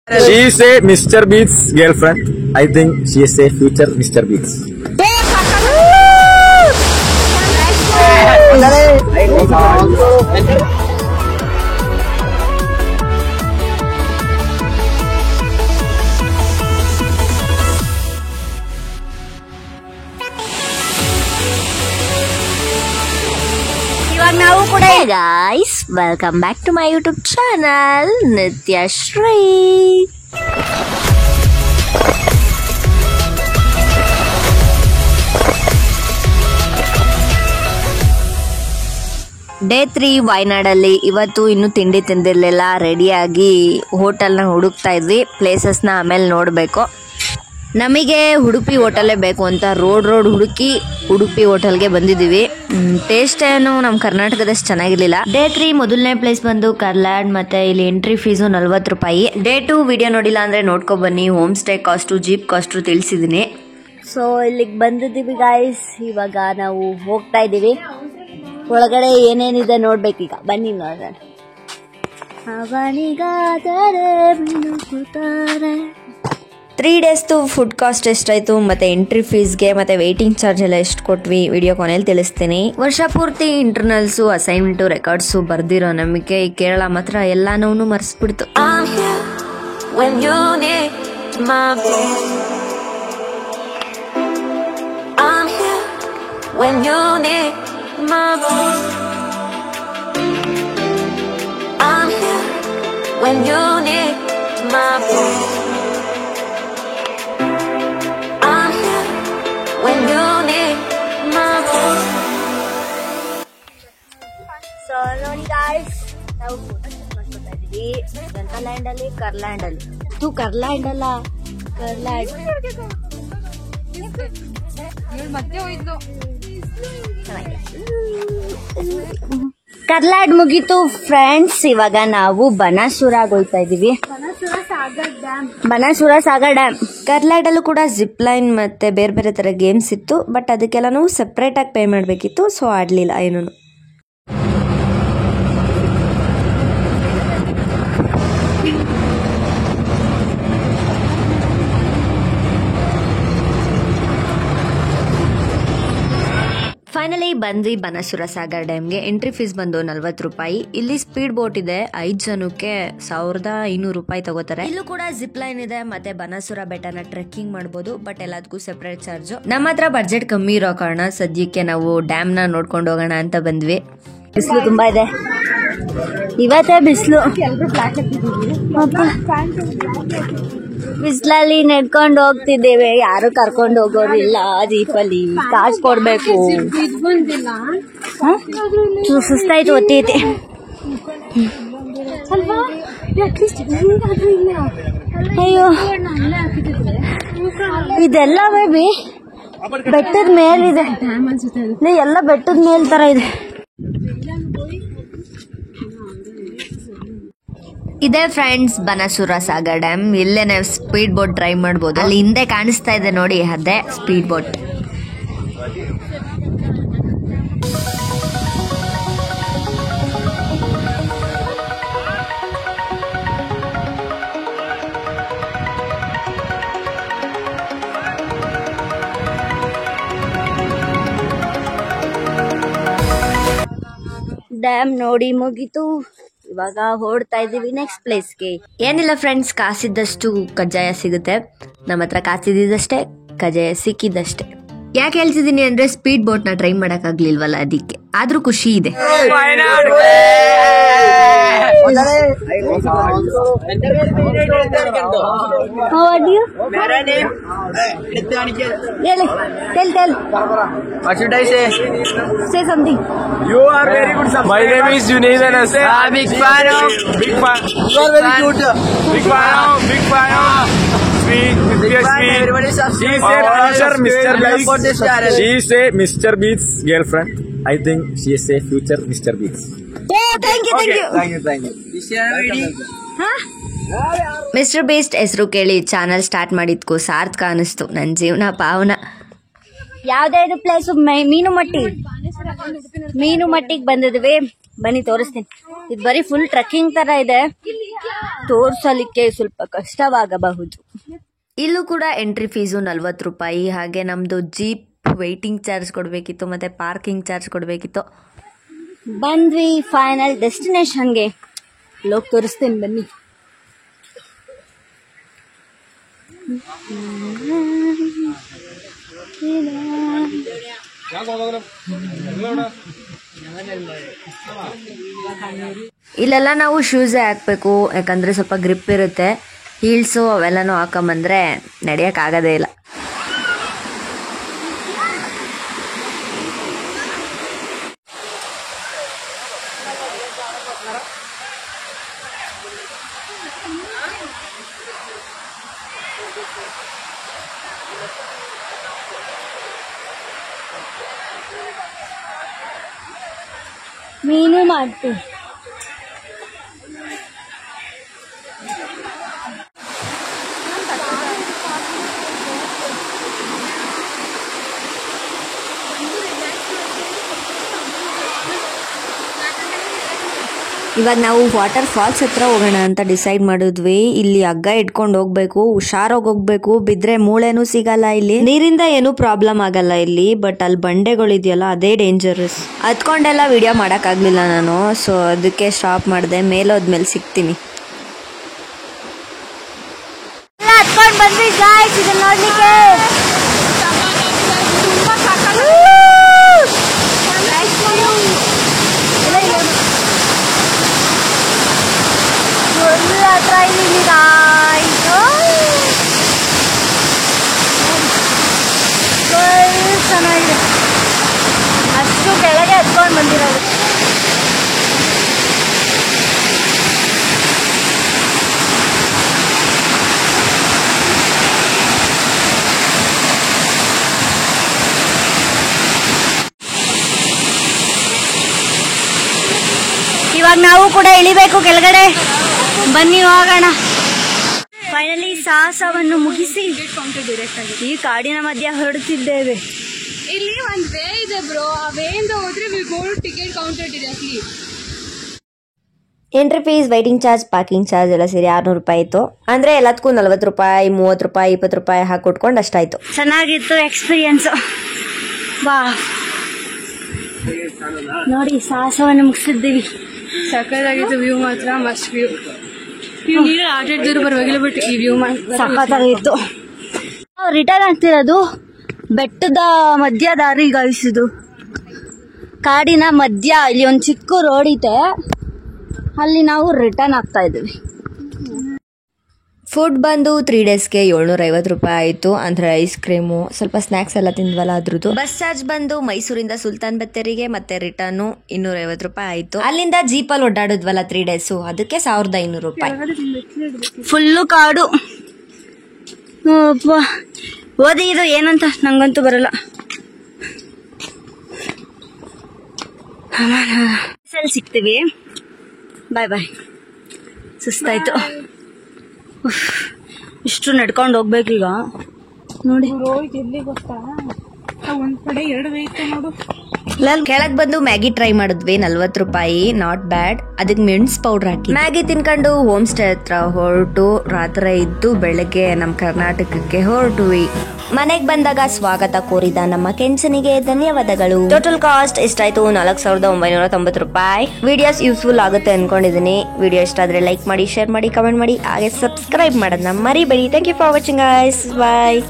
She is a Mr. Beats girlfriend. I think she is a future Mr. Beats. Hey guys, welcome back to my YouTube channel, Nitya Shri. Day 3 ವಯನಾಡಲ್ಲಿ ಇವತ್ತು ಇನ್ನೂ ತಿಂಡಿ ತಿಂದಿರಲಿಲ್ಲ. ರೆಡಿಯಾಗಿ ಹೋಟೆಲ್ನ ಹುಡುಕ್ತಾ ಇದ್ವಿ. ಪ್ಲೇಸಸ್ನ ಆಮೇಲೆ ನೋಡಬೇಕು. ನಮಗೆ ಉಡುಪಿ ಹೋಟೆಲೇ ಬೇಕು ಅಂತ ರೋಡ್ ಹುಡುಕಿ ಉಡುಪಿ ಹೋಟೆಲ್ಗೆ ಬಂದಿದ್ದೀವಿ. ಟೇಸ್ಟ್ ಏನು ನಮ್ಮ ಕರ್ನಾಟಕದಷ್ಟು ಚೆನ್ನಾಗಿರ್ಲಿಲ್ಲ. ಡೇ 3 ಮೊದಲನೇ ಪ್ಲೇಸ್ ಬಂದು ಕರ್ಲಾಡ್. ಮತ್ತೆ ಇಲ್ಲಿ ಎಂಟ್ರಿ ಫೀಸು 40 ರೂಪಾಯಿ. ಡೇ 2 ವಿಡಿಯೋ ನೋಡಿಲ್ಲ ಅಂದರೆ ನೋಡ್ಕೊ ಬನ್ನಿ. Home stay cost, jeep cost ತಿಳಿಸಿದ್ದೀನಿ. ಸೊ ಇಲ್ಲಿಗೆ ಬಂದಿದ್ದೀವಿ ಗಾಯ್ಸ್. ಇವಾಗ ನಾವು ಹೋಗ್ತಾ ಇದ್ದೀವಿ. ಒಳಗಡೆ ಏನೇನಿದೆ ನೋಡ್ಬೇಕೀಗ, ಬನ್ನಿ ನೋಡೋಣ. ಅವನಿಗಾದರೆ 3 ಡೇಸ್ದು ಫುಡ್ ಕಾಸ್ಟ್ ಎಷ್ಟಾಯಿತು ಮತ್ತು ಎಂಟ್ರಿ ಫೀಸ್ಗೆ ಮತ್ತು ವೆಯ್ಟಿಂಗ್ ಚಾರ್ಜ್ ಎಲ್ಲ ಎಷ್ಟು ಕೊಟ್ವಿ ವಿಡಿಯೋ ಕೊನೆಯಲ್ಲಿ ತಿಳಿಸ್ತೀನಿ. ವರ್ಷ ಪೂರ್ತಿ ಇಂಟರ್ನಲ್ಸು, ಅಸೈನ್ಮೆಂಟು, ರೆಕಾರ್ಡ್ಸು ಬರ್ದಿರೋ ನಮಗೆ ಈ ಕೇರಳ ಮಾತ್ರ ಎಲ್ಲನೂ ಮರೆಸ್ಬಿಡ್ತು. ಸೊ ನೋಡಿ ಗಾಯ್ಸ್, ನಾವು ಫೋಟೋ ಶೂಟ್ ಮಾಡ್ಕೊತಾ ಇದೀವಿ ಗಂಟಾಲ್ಯಾಂಡ್ ಅಲ್ಲಿ, ಕರ್ಲ್ಯಾಂಡ್ ಅಲ್ಲಿ. ಕರ್ಲ್ಯಾಂಡ್ ಅಲ್ಲ, ಕರ್ಲ್ಯಾಂಡ್. ಕರ್ಲ್ಯಾಂಡ್ ಮುಗೀತು ಫ್ರೆಂಡ್ಸ್. ಇವಾಗ ನಾವು ಬನಾಸುರಾಗ್ ಹೋಗ್ತಾ ಇದೀವಿ. ಬನಾಸುರ ಸಾಗರ್ ಡ್ಯಾಮ್. ಕರ್ಲ್ಯಾಂಡ್ ಅಲ್ಲೂ ಕೂಡ ಜಿಪ್ ಲೈನ್ ಮತ್ತೆ ಬೇರೆ ಬೇರೆ ತರ ಗೇಮ್ಸ್ ಇತ್ತು. ಬಟ್ ಅದಕ್ಕೆಲ್ಲ ನಾವು ಸೆಪ್ರೇಟ್ ಆಗಿ ಪೇ ಮಾಡಬೇಕಿತ್ತು. ಸೊ ಆಡ್ಲಿಲ್ಲ ಏನೂ. ಫೈನಲಿ ಬಂದ್ವಿ ಬನಾಸುರ ಸಾಗರ್ ಡ್ಯಾಮ್ಗೆ. ಎಂಟ್ರಿ ಫೀಸ್ ಬಂದು 40 ರೂಪಾಯಿ. ಇಲ್ಲಿ ಸ್ಪೀಡ್ ಬೋಟ್ ಇದೆ, 5 ಜನಕ್ಕೆ 1500 ರೂಪಾಯಿ ತಗೋತಾರೆ. ಇಲ್ಲೂ ಕೂಡ ಜಿಪ್ ಲೈನ್ ಇದೆ ಮತ್ತೆ ಬನಾಸುರ ಬೆಟ್ಟನ ಟ್ರೆಕ್ಕಿಂಗ್ ಮಾಡಬಹುದು. ಬಟ್ ಎಲ್ಲದಕ್ಕೂ ಸೆಪರೇಟ್ ಚಾರ್ಜ್. ನಮ್ಮ ಹತ್ರ ಬಡ್ಜೆಟ್ ಕಮ್ಮಿ ಇರೋ ಕಾರಣ ಸದ್ಯಕ್ಕೆ ನಾವು ಡ್ಯಾಮ್ ನ ನೋಡ್ಕೊಂಡು ಹೋಗೋಣ ಅಂತ ಬಂದ್ವಿ. ಬಿಸಿಲು ತುಂಬಾ ಇದೆ ಇವತ್ತೇ, ಬಿಸಿಲು. ಬಿಸಿಲಲ್ಲಿ ನೆಡ್ಕೊಂಡು ಹೋಗ್ತಿದ್ದೇವೆ. ಯಾರು ಕರ್ಕೊಂಡು ಹೋಗೋರಿಲ್ಲ ಜೀಪಲ್ಲಿ. ಕಾಸು ಕೊಡ್ಬೇಕು. ಸುಸ್ತಾಯ್ತು, ಒತ್ತೈತೆ. ಅಯ್ಯೋ, ಇದೆಲ್ಲ ಬೇಬಿ ಬೆಟ್ಟದ ಮೇಲಿದೆ. ಎಲ್ಲ ಬೆಟ್ಟದ ಮೇಲ್ ತರ ಇದೆ. ಇದೇ ಫ್ರೆಂಡ್ಸ್ ಬನಾಸುರ ಸಾಗರ್ ಡ್ಯಾಮ್. ಇಲ್ಲೇ ನಾವು ಸ್ಪೀಡ್ ಬೋಟ್ ಡ್ರೈವ್ ಮಾಡಬಹುದು. ಅಲ್ಲಿ ಹಿಂದೆ ಕಾಣಿಸ್ತಾ ಇದೆ ನೋಡಿ, ಅದೇ ಸ್ಪೀಡ್ ಬೋಟ್. ಡ್ಯಾಮ್ ನೋಡಿ ಮುಗೀತು. ಇವಾಗ ಹೊರಡ್ತಾ ಇದೀವಿ ನೆಕ್ಸ್ಟ್ ಪ್ಲೇಸ್ಗೆ. ಏನಿಲ್ಲ ಫ್ರೆಂಡ್ಸ್, ಕಾಸಿದ್ದಷ್ಟು ಕಜ್ಜಾಯ ಸಿಗುತ್ತೆ. ನಮ್ಮ ಹತ್ರ ಕಾಸಿದ್ದಷ್ಟೇ, ಕಜ್ಜಾಯ ಸಿಕ್ಕಿದ್ದಷ್ಟೇ. ಯಾಕೆ ಹೇಳ್ತಿದ್ದೀನಿ ಅಂದ್ರೆ ಸ್ಪೀಡ್ ಬೋಟ್ ನ ಟ್ರೈ ಮಾಡಕ್ ಆಗ್ಲಿಲ್ವಲ್ಲ, ಅದಕ್ಕೆ. ಆದ್ರೂ ಖುಷಿ ಇದೆ. What should I say? Say something. You are very good. My name is Junaid Anas. Big fan of. Big fan. You are very good. Big fan of. Big fan of. Sweet. She is a future Mr. Beats. She is a Mr. Beats girlfriend. I think she is a future Mr. Beats. Oh, thank you, thank you. Thank you, thank you. Mister beast ಹೆಸರು ಕೇಳಿ channel start ಮಾಡಿದ್ಕು ಸಾರ್ಥಕ ಅನಿಸ್ತು. ನನ್ನ ಜೀವನ ಪಾವನ. ಯಾವ್ದಾದ್ರು place ಮೀನುಮಟ್ಟಿ ಮೀನು ಮಟ್ಟಿಗೆ ಬಂದಿದ್ವಿ, ಬನ್ನಿ ತೋರಿಸ್ತೀನಿ. ಇದು ಬರೀ ಫುಲ್ ಟ್ರೆಕ್ಕಿಂಗ್ ತರ ಇದೆ, ತೋರ್ಸಲಿಕ್ಕೆ ಸ್ವಲ್ಪ ಕಷ್ಟವಾಗಬಹುದು. ಇಲ್ಲೂ ಕೂಡ ಎಂಟ್ರಿ ಫೀಸು 40 ರೂಪಾಯಿ. ಹಾಗೆ ನಮ್ದು ಜೀಪ್ ವೆಯ್ಟಿಂಗ್ ಚಾರ್ಜ್ ಕೊಡಬೇಕಿತ್ತು, ಮತ್ತೆ ಪಾರ್ಕಿಂಗ್ ಚಾರ್ಜ್ ಕೊಡಬೇಕಿತ್ತು. ಬಂದ್ವಿ ಫೈನಲ್ ಡೆಸ್ಟಿನೇಷನ್ಗೆ. ಲೋಕ್ ತೋರಿಸ್ತೀನಿ ಬನ್ನಿ. ಇಲ್ಲೆಲ್ಲ ನಾವು ಶೂಸೇ ಹಾಕ್ಬೇಕು, ಯಾಕಂದ್ರೆ ಸ್ವಲ್ಪ ಗ್ರಿಪ್ ಇರುತ್ತೆ. ಹೀಲ್ಸು ಅವೆಲ್ಲನೂ ಹಾಕೊಂಬಂದ್ರೆ ನಡೆಯಕ್ ಆಗದೇ ಇಲ್ಲ. ಮೀನು ಮಾಡ್ತೀವಿ. ಇವಾಗ ನಾವು ವಾಟರ್ ಫಾಲ್ಸ್ ಹತ್ರ ಹೋಗೋಣ ಅಂತ ಡಿಸೈಡ್ ಮಾಡಿದ್ವಿ. ಇಲ್ಲಿ ಹಗ್ಗ ಇಟ್ಕೊಂಡು ಹೋಗ್ಬೇಕು, ಹುಷಾರಾಗಿ ಹೋಗ್ಬೇಕು, ಬಿದ್ರೆ ಮೂಳೆನೂ ಸಿಗಲ್ಲ. ಇಲ್ಲಿ ನೀರಿಂದ ಏನೂ ಪ್ರಾಬ್ಲಮ್ ಆಗಲ್ಲ ಇಲ್ಲಿ, ಬಟ್ ಅಲ್ಲಿ ಬಂಡೆಗಳಿದೆಯಲ್ಲ ಅದೇ ಡೇಂಜರಸ್. ಹತ್ಕೊಂಡೆಲ್ಲ ವಿಡಿಯೋ ಮಾಡಕ್ ಆಗ್ಲಿಲ್ಲ ನಾನು, ಸೊ ಅದಕ್ಕೆ ಸ್ಟಾಪ್ ಮಾಡಿದೆ. ಮೇಲೋದ್ಮೇಲೆ ಸಿಗ್ತೀನಿ. ಹತ್ಕೊಂಡು ಬಂದ್ವಿ ಗಾಯ್ಸ್, ಇದನ್ನ ನೋಡ್ಲಿಕ್ಕೆ. ಹತ್ರ ಇದ್ದೀನಿ ಚೆನ್ನಾಗಿದೆ, ಅಷ್ಟು ಕೆಳಗೆ ಹತ್ಕೊಂಡು ಬಂದಿರೋದು. ಇವಾಗ ನಾವು ಕೂಡ ಇಳಿಬೇಕು ಕೆಳಗಡೆ, ಬನ್ನಿ ಹೋಗೋಣ. ಫೈನಲಿ ಸಾಹಸವನ್ನು ಮುಗಿಸಿ ಈ ಕಾಡಿನ ಮಧ್ಯ ಹೊರಡುತ್ತಿದ್ದೇವೆ. ಇಲ್ಲಿ ಒಂದ್ ವೇ ಇದೆ ಬ್ರೋ, ಆ ವೇ ಇಂದ ಹೋದ್ರೆ ticket counter directly. Entry fees, waiting charge, parking charge ಎಲ್ಲ ಸೇರಿ 600 ರೂಪಾಯಿ ಇತ್ತು. ಅಂದ್ರೆ ಎಲ್ಲದಕ್ಕೂ 40 ರೂಪಾಯಿ, 30 ರೂಪಾಯಿ, 20 ರೂಪಾಯಿ ಹಾಕಿ ಕೊಟ್ಕೊಂಡು ಅಷ್ಟಾಯ್ತು. ಚೆನ್ನಾಗಿತ್ತು ಎಕ್ಸ್ಪೀರಿಯನ್ಸ್. ವಾ ನೋಡಿ, ಸಾಹಸವನ್ನು ಮುಗಿಸಿದ್ದೀವಿ. ಸಕ್ಕತ್ತಾಗಿತ್ತು ವ್ಯೂ ಮಾತ್ರ, ಮಸ್ಟ್ ವ್ಯೂ. ನೀವು ನೀರಲ್ಲಿ ಆಟ ಆಡ್ತಿದ್ರು ಪರವಾಗಿಲ್ಲ, ಬಟ್ ಈ ವ್ಯೂ ಮಾತ್ರ ಸಖತ್ತಾಗಿತ್ತು. ರಿಟರ್ನ್ ಆಗ್ತಿರೋದು ಬೆಟ್ಟದ ಮಧ್ಯ ದಾರಿ ಗಾಯಿಸಿದು, ಕಾಡಿನ ಮಧ್ಯ. ಇಲ್ಲಿ ಒಂದು ಚಿಕ್ಕ ರೋಡ್ ಇದೆ, ಅಲ್ಲಿ ನಾವು ರಿಟರ್ನ್ ಆಗ್ತಾ ಇದ್ದೀವಿ. ಫುಡ್ ಬಂದು 3 ಡೇಸ್ಗೆ 750 ರೂಪಾಯಿ ಆಯಿತು. ಅಂದರೆ ಐಸ್ ಕ್ರೀಮು, ಸ್ವಲ್ಪ ಸ್ನ್ಯಾಕ್ಸ್ ಎಲ್ಲ ತಿಂದ್ವಲ್ಲ ಅದ್ರದ್ದು. ಬಸ್ ಚಾರ್ಜ್ ಬಂದು ಮೈಸೂರಿಂದ ಸುಲ್ತಾನ್ ಬತ್ತೇರಿಗೆ ಮತ್ತೆ ರಿಟರ್ನು 250 ರೂಪಾಯಿ ಆಯಿತು. ಅಲ್ಲಿಂದ ಜೀಪಲ್ಲಿ ಓಡಾಡಿದ್ವಲ್ಲ 3 ಡೇಸು, ಅದಕ್ಕೆ 1500 ರೂಪಾಯಿ. ಫುಲ್ಲು ಕಾಡು. ಓದಿ ಇದು ಏನಂತ ನಂಗಂತೂ ಬರಲ್ಲ. ಸಿಗ್ತೀವಿ. ಬಾಯ್ ಬಾಯ್. ಸುಸ್ತಾಯ್ತು, ಇಷ್ಟು ನಡ್ಕೊಂಡು ಹೋಗ್ಬೇಕೀಗ. ನೋಡಿ ಎಲ್ಲಿ ಗೊತ್ತಾ, ಒಂದ್ ಕಡೆ 2 ವೇ ಇತ್ತು ನೋಡು. ಕೆಳಗ್ ಬಂದು ಮ್ಯಾಗಿ ಟ್ರೈ ಮಾಡಿದ್ವಿ, 40 ರೂಪಾಯಿ, ನಾಟ್ ಬ್ಯಾಡ್. ಅದಕ್ಕೆ ಮೆಣಸ್ ಪೌಡರ್ ಹಾಕಿ ಮ್ಯಾಗಿ ತಿನ್ಕೊಂಡು ಹೋಮ್ ಸ್ಟೇ ಹತ್ರ ಹೊರಟು ರಾತ್ರಿ ಇದ್ದು ಬೆಳಗ್ಗೆ ನಮ್ಮ ಕರ್ನಾಟಕಕ್ಕೆ ಹೊರಟುವಿ. ಮನೆಗೆ ಬಂದಾಗ ಸ್ವಾಗತ ಕೋರಿದ ನಮ್ಮ ಕೆಂಚನಿಗೆ ಧನ್ಯವಾದಗಳು. ಟೋಟಲ್ ಕಾಸ್ಟ್ ಎಷ್ಟಾಯ್ತು? 4990 ರೂಪಾಯಿ. ವಿಡಿಯೋಸ್ ಯೂಸ್ಫುಲ್ ಆಗುತ್ತೆ ಅನ್ಕೊಂಡಿದೀನಿ. ವಿಡಿಯೋ ಇಷ್ಟ ಆದ್ರೆ ಲೈಕ್ ಮಾಡಿ, ಶೇರ್ ಮಾಡಿ, ಕಮೆಂಟ್ ಮಾಡಿ, ಹಾಗೆ ಸಬ್ಸ್ಕ್ರೈಬ್ ಮಾಡೋದನ್ನ ಮರಿಬೇಡಿ. Thank you for watching guys. Bye.